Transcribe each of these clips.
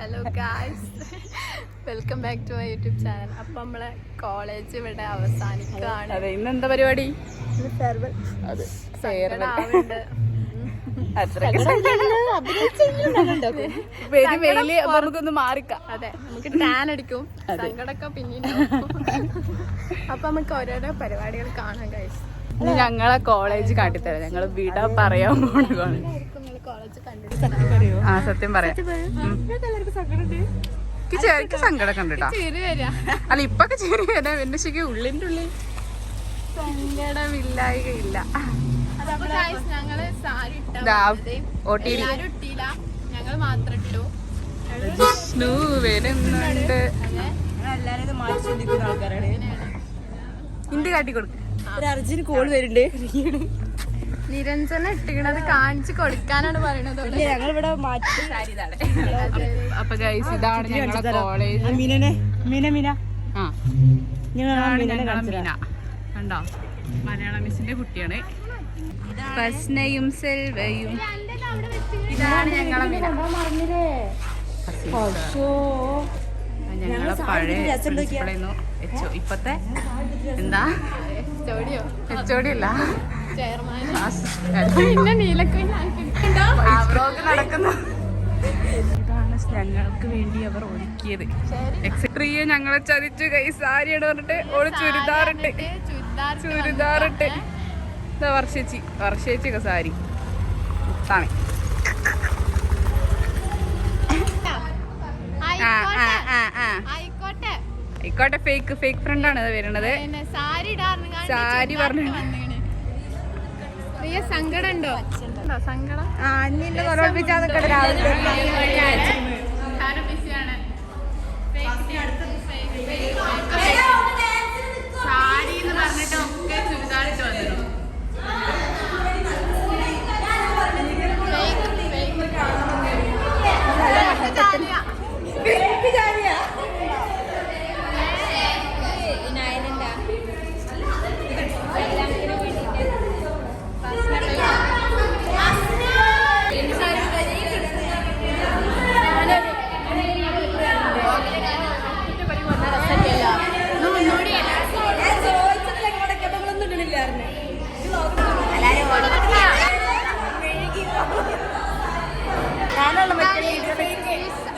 Hello guys, welcome back to my YouTube channel. അപ്പം നമ്മളെ college ഇവിടെ അവസാനിക്കുകയാണ്. അതെ, ഇന്നെന്താ പരിപാടി? നമുക്കൊന്ന് മാറിക്കാം. അതെ, നമുക്ക് ടാൻ അടിക്കും, സങ്കടമൊക്കെ പിന്നീട്. അപ്പൊ നമുക്ക് ഓരോരോ പരിപാടികൾ കാണാം ഗൈസ്. ഇനി ഞങ്ങളെ കോളേജ് കാട്ടിത്തരാം. ഞങ്ങള് വിട പറയാൻ പോണ കോളേജ് കണ്ടിട്ട് ആ സത്യം പറയാം. എനിക്ക് സങ്കടം കണ്ടിട്ടാ. അല്ല, ഇപ്പൊക്കെ ചെറിയ വരാം. എന്റെ ശരിക്കും ഉള്ളിന്റെ ഉള്ളിൽ സങ്കടമില്ലായികയില്ല. ഞങ്ങള് സാരി ഞങ്ങൾ മാത്രം ഇട്ടു. വിഷ്ണു വരുന്നുണ്ട്. ഇന്ത്യ കാട്ടി കൊടുക്കും. അർജുന് കോൾ വരുന്നുണ്ട്. നിരഞ്ജന ഇട്ടിക്കണത് കാണിച്ചു കൊടുക്കാനാണ് പറയണത്. ഞങ്ങളിവിടെ മാറ്റി. അപ്പൊ ഗൈസ്, ഇതാണ് ഞങ്ങളെ കോളേജ്. മീന ആ, കണ്ടോ? മലയാളം മിസ്സിന്റെ കുട്ടിയാണ്. പ്രശ്നയും സെൽവയും. ഇതാണ് ഞങ്ങളെ മീന. ഞങ്ങളെ പഴയ പ്രിൻസിപ്പളായിരുന്നു. ഇപ്പത്തെ എന്താ HOD അല്ല, പിന്നെ നീലക്കുഞ്ഞ് നടക്കുന്നു. ഇതാണ് ഞങ്ങൾക്ക് വേണ്ടി അവർ ഒരുക്കിയത്. എക്സിട്രിയെ ഞങ്ങളെ ചതിച്ചു. കൈ സാരിയാണ് പറഞ്ഞിട്ട് ഓള് ചുരിദാറിട്ട് വർഷേച്ചിക്ക സാരി മുത്താണ്. ആയിക്കോട്ടെ, ഫേക്ക് ഫ്രണ്ടാണ് വരുന്നത്. സാരി പറഞ്ഞു. സങ്കടം ഉണ്ടോ? സങ്കടം സാരി എന്ന് പറഞ്ഞിട്ട് ഒക്കെ ചുരിദാറിട്ട് വന്നിരുന്നു.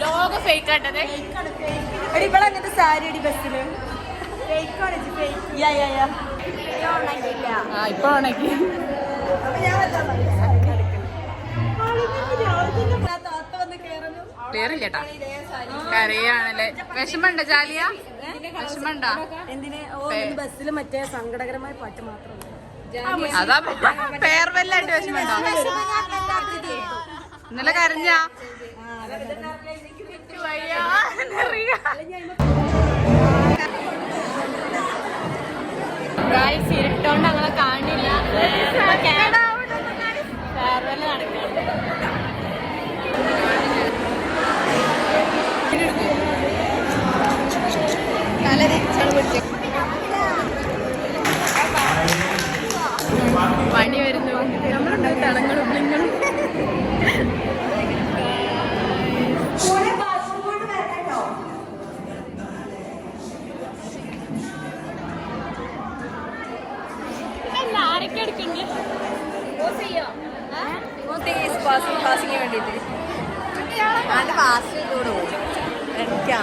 ലോക ഫേക്ക് ആട്ടത്. ഇവളങ്ങനത്തെ സാരി അടി ബസ്സില് ഇപ്പൊ ഉണക്കി കേറില്ലേട്ടാ. കരയാണല്ലേ? വിഷമണ്ട ജാലിയ? വിഷമണ്ട? ബസ്സില് മറ്റേ സങ്കടകരമായ പാട്ട് മാത്രം. അതാ ഫെയർവെല്ലായിട്ട് വിഷമണ്ടോ? ഇന്നലെ കരഞ്ഞാ? ഇരുട്ടോണ്ട് ഞങ്ങളെ കാണില്ല. ഫെയർവെൽ നടക്കണം. പണി വരുന്നു. നമ്മളുണ്ട് തളങ്ങളും ബ്ലിങ്ങളും. ആരൊക്കെ എടുക്കണ്ടേ? പാസിന് വേണ്ടിട്ട് പാസ് ചെയ്തോളൂ. എനിക്കാ